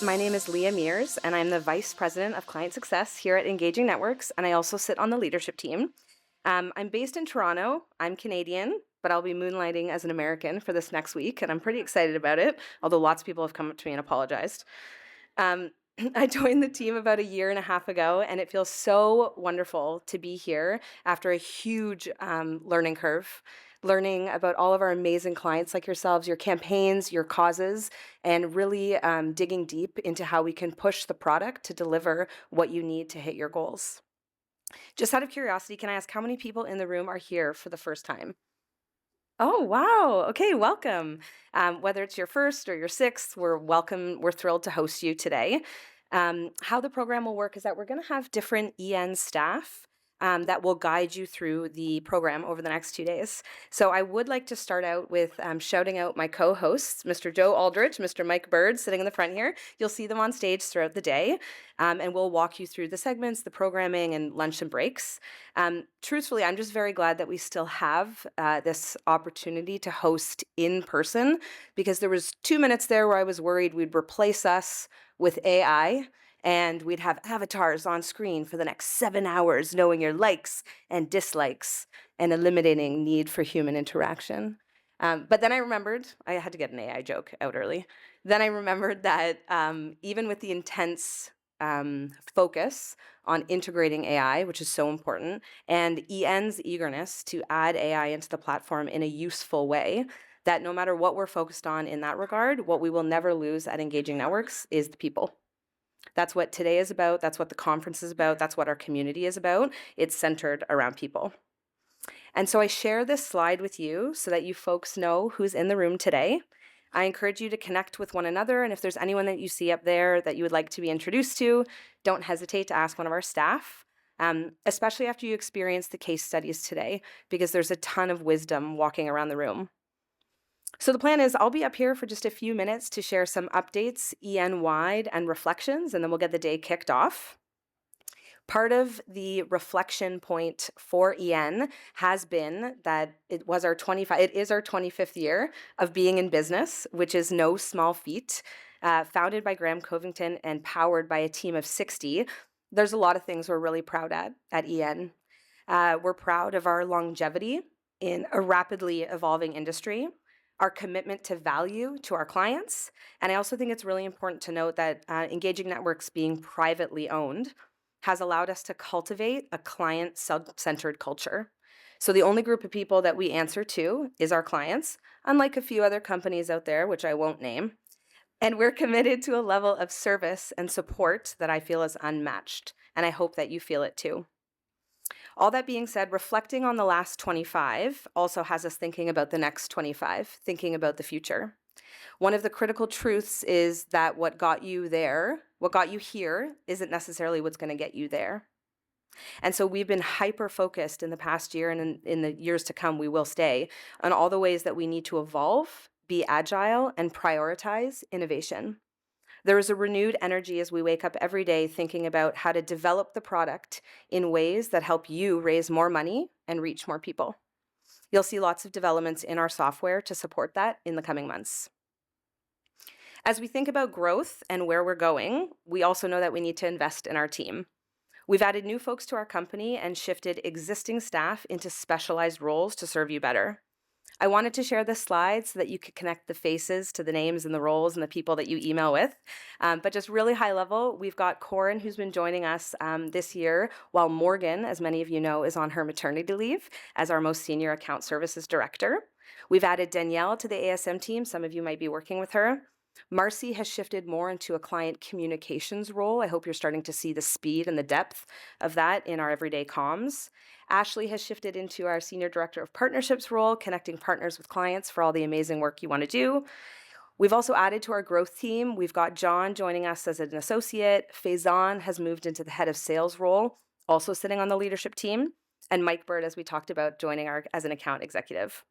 My name is Leah Mears, and I'm the Vice President of Client Success here at Engaging Networks, and I also sit on the leadership team. I'm based in Toronto. I'm Canadian, but I'll be moonlighting as an American for this next week, and I'm pretty excited about it, although lots of people have come up to me and apologized. Um, I joined the team about a year and a half ago, and it feels so wonderful to be here after a huge learning curve, learning about all of our amazing clients like yourselves, your campaigns, your causes, and really digging deep into how we can push the product to deliver what you need to hit your goals. Just out of curiosity, can I ask how many people in the room are here for the first time? Oh, wow. Okay, welcome. Whether it's your first or your sixth, we're welcome. We're thrilled to host you today. How the program will work is that we're going to have different EN staff that will guide you through the program over the next 2 days. So I would like to start out with shouting out my co-hosts, Mr. Joe Aldrich, Mr. Mike Bird, sitting in the front here. You'll see them on stage throughout the day, and we'll walk you through the segments, the programming, and lunch and breaks. Truthfully, I'm just very glad that we still have this opportunity to host in person, because there was 2 minutes there where I was worried we'd replace us with AI and we'd have avatars on screen for the next 7 hours knowing your likes and dislikes and eliminating need for human interaction. But then I remembered, I had to get an AI joke out early. Then I remembered that even with the intense focus on integrating AI, which is so important, and EN's eagerness to add AI into the platform in a useful way, that no matter what we're focused on in that regard, what we will never lose at Engaging Networks is the people. That's what today is about. That's what the conference is about. That's what our community is about. It's centered around people. And so I share this slide with you so that you folks know who's in the room today. I encourage you to connect with one another, and if there's anyone that you see up there that you would like to be introduced to, don't hesitate to ask one of our staff, especially after you experience the case studies today, because there's a ton of wisdom walking around the room. So the plan is I'll be up here for just a few minutes to share some updates, EN-wide, and reflections, and then we'll get the day kicked off. Part of the reflection point for EN has been that it is our 25th year of being in business, which is no small feat. Founded by Graham Covington and powered by a team of 60, there's a lot of things we're really proud at EN. We're proud of our longevity in a rapidly evolving industry, our commitment to value to our clients, and I also think it's really important to note that Engaging Networks being privately owned has allowed us to cultivate a client-centered culture. So the only group of people that we answer to is our clients, unlike a few other companies out there, which I won't name. And we're committed to a level of service and support that I feel is unmatched, and I hope that you feel it too. All that being said, reflecting on the last 25 also has us thinking about the next 25, thinking about the future. One of the critical truths is that what got you here, isn't necessarily what's going to get you there. And so we've been hyper-focused in the past year, and in the years to come, we will stay, on all the ways that we need to evolve, be agile, and prioritize innovation. There is a renewed energy as we wake up every day thinking about how to develop the product in ways that help you raise more money and reach more people. You'll see lots of developments in our software to support that in the coming months. As we think about growth and where we're going, we also know that we need to invest in our team. We've added new folks to our company and shifted existing staff into specialized roles to serve you better. I wanted to share this slide so that you could connect the faces to the names and the roles and the people that you email with. But just really high level, we've got Corin, who's been joining us this year, while Morgan, as many of you know, is on her maternity leave as our most senior account services director. We've added Danielle to the ASM team. Some of you might be working with her. Marcy has shifted more into a client communications role. I hope you're starting to see the speed and the depth of that in our everyday comms. Ashley has shifted into our Senior Director of Partnerships role, connecting partners with clients for all the amazing work you want to do. We've also added to our growth team. We've got John joining us as an associate. Faison has moved into the head of sales role, also sitting on the leadership team. And Mike Bird, as we talked about, joining as an account executive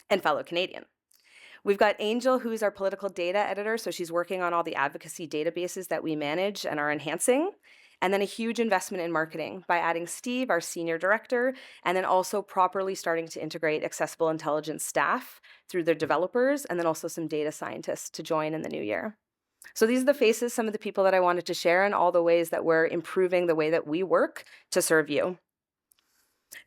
and fellow Canadian. We've got Angel, who's our political data editor, so she's working on all the advocacy databases that we manage and are enhancing. And then a huge investment in marketing by adding Steve, our senior director, and then also properly starting to integrate accessible intelligence staff through their developers, and then also some data scientists to join in the new year. So these are the faces, some of the people that I wanted to share, and all the ways that we're improving the way that we work to serve you.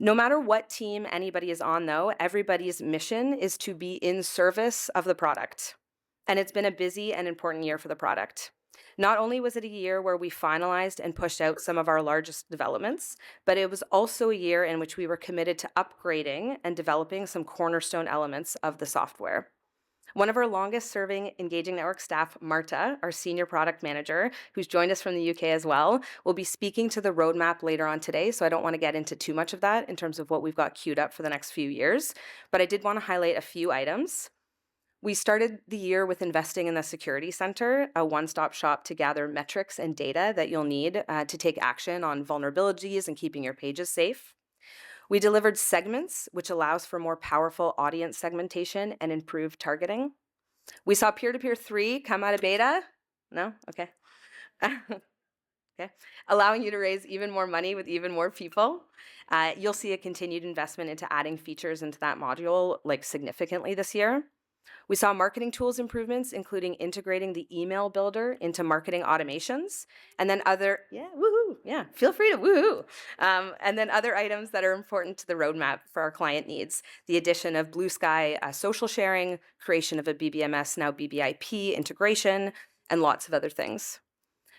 No matter what team anybody is on, though, everybody's mission is to be in service of the product. And it's been a busy and important year for the product. Not only was it a year where we finalized and pushed out some of our largest developments, but it was also a year in which we were committed to upgrading and developing some cornerstone elements of the software. One of our longest serving Engaging Network staff, Marta, our senior product manager, who's joined us from the UK as well, will be speaking to the roadmap later on today, so I don't want to get into too much of that in terms of what we've got queued up for the next few years, but I did want to highlight a few items. We started the year with investing in the Security Center, a one-stop shop to gather metrics and data that you'll need to take action on vulnerabilities and keeping your pages safe. We delivered segments, which allows for more powerful audience segmentation and improved targeting. We saw peer-to-peer 3 come out of beta. No? Okay. Okay. Allowing you to raise even more money with even more people. You'll see a continued investment into adding features into that module like significantly this year. We saw marketing tools improvements, including integrating the email builder into marketing automations, and then feel free to woohoo. And then other items that are important to the roadmap for our client needs, the addition of Blue Sky social sharing, creation of a BBMS, now BBIP integration, and lots of other things.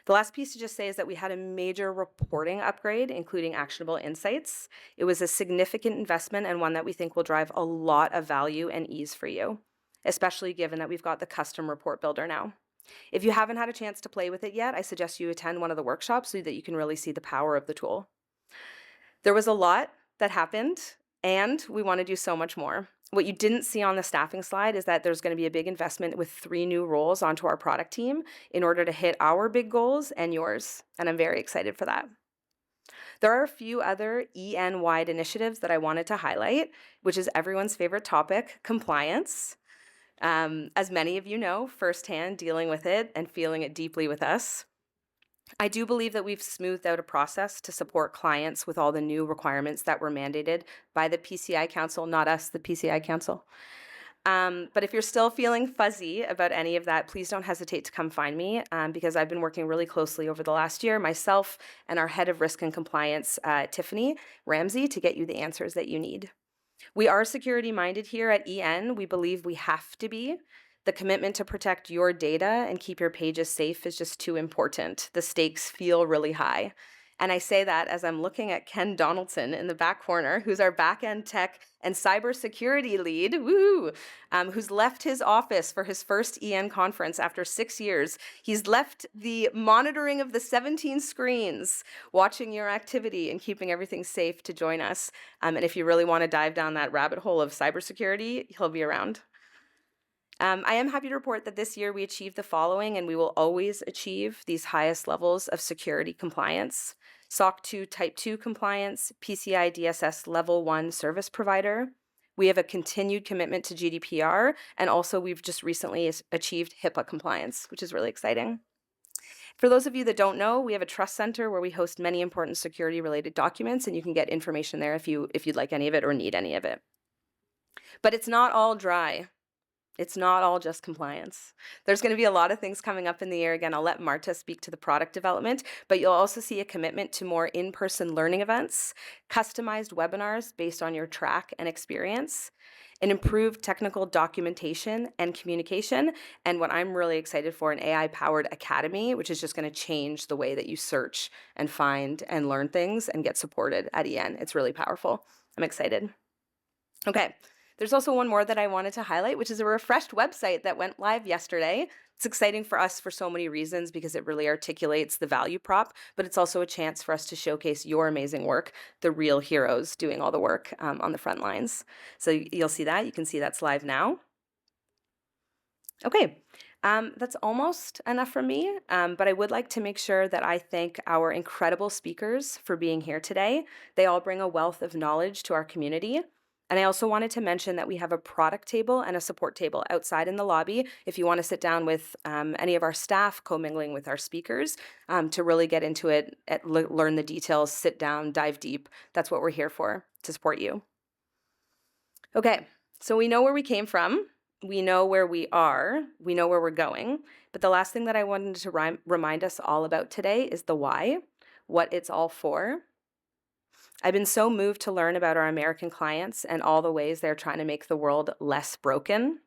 The last piece to just say is that we had a major reporting upgrade, including actionable insights. It was a significant investment and one that we think will drive a lot of value and ease for you, especially given that we've got the custom report builder now. If you haven't had a chance to play with it yet, I suggest you attend one of the workshops so that you can really see the power of the tool. There was a lot that happened, and we want to do so much more. What you didn't see on the staffing slide is that there's going to be a big investment with 3 new roles onto our product team in order to hit our big goals and yours, and I'm very excited for that. There are a few other EN-wide initiatives that I wanted to highlight, which is everyone's favorite topic, compliance. As many of you know firsthand, dealing with it and feeling it deeply with us, I do believe that we've smoothed out a process to support clients with all the new requirements that were mandated by the PCI Council, not us, the PCI Council. But if you're still feeling fuzzy about any of that, please don't hesitate to come find me because I've been working really closely over the last year, myself and our head of risk and compliance, Tiffany Ramsey, to get you the answers that you need. We are security minded here at EN. We believe we have to be. The commitment to protect your data and keep your pages safe is just too important. The stakes feel really high. And I say that as I'm looking at Ken Donaldson in the back corner, who's our back-end tech and cybersecurity lead, who's left his office for his first EN conference after 6 years. He's left the monitoring of the 17 screens, watching your activity and keeping everything safe to join us. And if you really want to dive down that rabbit hole of cybersecurity, he'll be around. I am happy to report that this year we achieved the following, and we will always achieve these highest levels of security compliance. SOC 2 Type 2 compliance, PCI DSS Level 1 service provider. We have a continued commitment to GDPR, and also we've just recently achieved HIPAA compliance, which is really exciting. For those of you that don't know, we have a trust center where we host many important security-related documents, and you can get information there if you'd like any of it or need any of it. But it's not all dry. It's not all just compliance. There's going to be a lot of things coming up in the year. Again, I'll let Marta speak to the product development, but you'll also see a commitment to more in-person learning events, customized webinars based on your track and experience, an improved technical documentation and communication, and what I'm really excited for, an AI-powered academy, which is just going to change the way that you search and find and learn things and get supported at EN. It's really powerful. I'm excited. Okay. There's also one more that I wanted to highlight, which is a refreshed website that went live yesterday. It's exciting for us for so many reasons because it really articulates the value prop, but it's also a chance for us to showcase your amazing work, the real heroes doing all the work on the front lines. So you'll see that. You can see that's live now. Okay, that's almost enough from me, but I would like to make sure that I thank our incredible speakers for being here today. They all bring a wealth of knowledge to our community. And I also wanted to mention that we have a product table and a support table outside in the lobby if you want to sit down with any of our staff commingling with our speakers to really get into it, learn the details, sit down, dive deep. That's what we're here for, to support you. Okay, so we know where we came from. We know where we are, we know where we're going, but the last thing that I wanted to remind us all about today is the why, what it's all for. I've been so moved to learn about our American clients and all the ways they're trying to make the world less broken.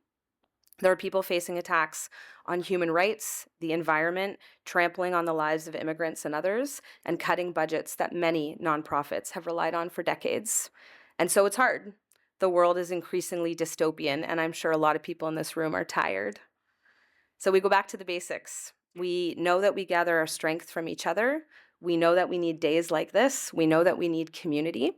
There are people facing attacks on human rights, the environment, trampling on the lives of immigrants and others, and cutting budgets that many nonprofits have relied on for decades. And so it's hard. The world is increasingly dystopian, and I'm sure a lot of people in this room are tired. So we go back to the basics. We know that we gather our strength from each other. We know that we need days like this. We know that we need community.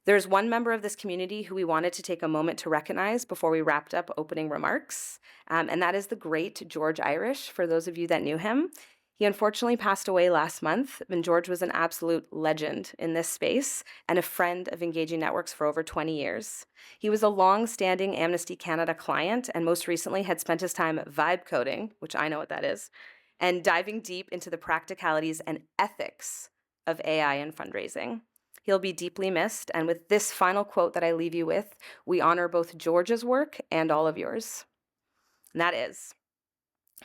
There's one member of this community who we wanted to take a moment to recognize before we wrapped up opening remarks, and that is the great George Irish, for those of you that knew him. He unfortunately passed away last month, and George was an absolute legend in this space and a friend of Engaging Networks for over 20 years. He was a long-standing Amnesty Canada client and most recently had spent his time vibe coding, which I know what that is, and diving deep into the practicalities and ethics of AI and fundraising. He'll be deeply missed, and with this final quote that I leave you with, we honor both George's work and all of yours. And that is,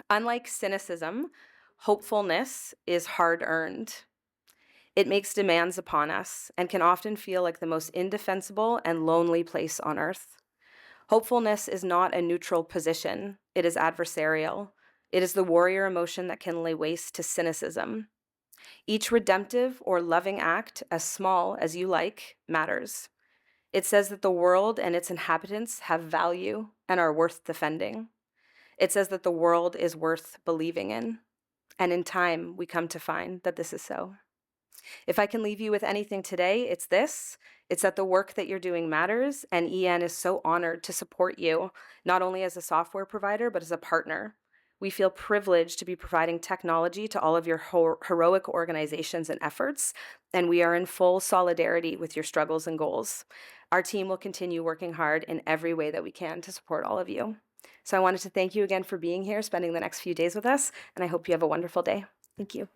unlike cynicism, hopefulness is hard-earned. It makes demands upon us and can often feel like the most indefensible and lonely place on earth. Hopefulness is not a neutral position. It is adversarial. It is the warrior emotion that can lay waste to cynicism. Each redemptive or loving act, as small as you like, matters. It says that the world and its inhabitants have value and are worth defending. It says that the world is worth believing in. And in time, we come to find that this is so. If I can leave you with anything today, it's this. It's that the work that you're doing matters, and EN is so honored to support you, not only as a software provider, but as a partner. We feel privileged to be providing technology to all of your heroic organizations and efforts, and we are in full solidarity with your struggles and goals. Our team will continue working hard in every way that we can to support all of you. So I wanted to thank you again for being here, spending the next few days with us, and I hope you have a wonderful day. Thank you.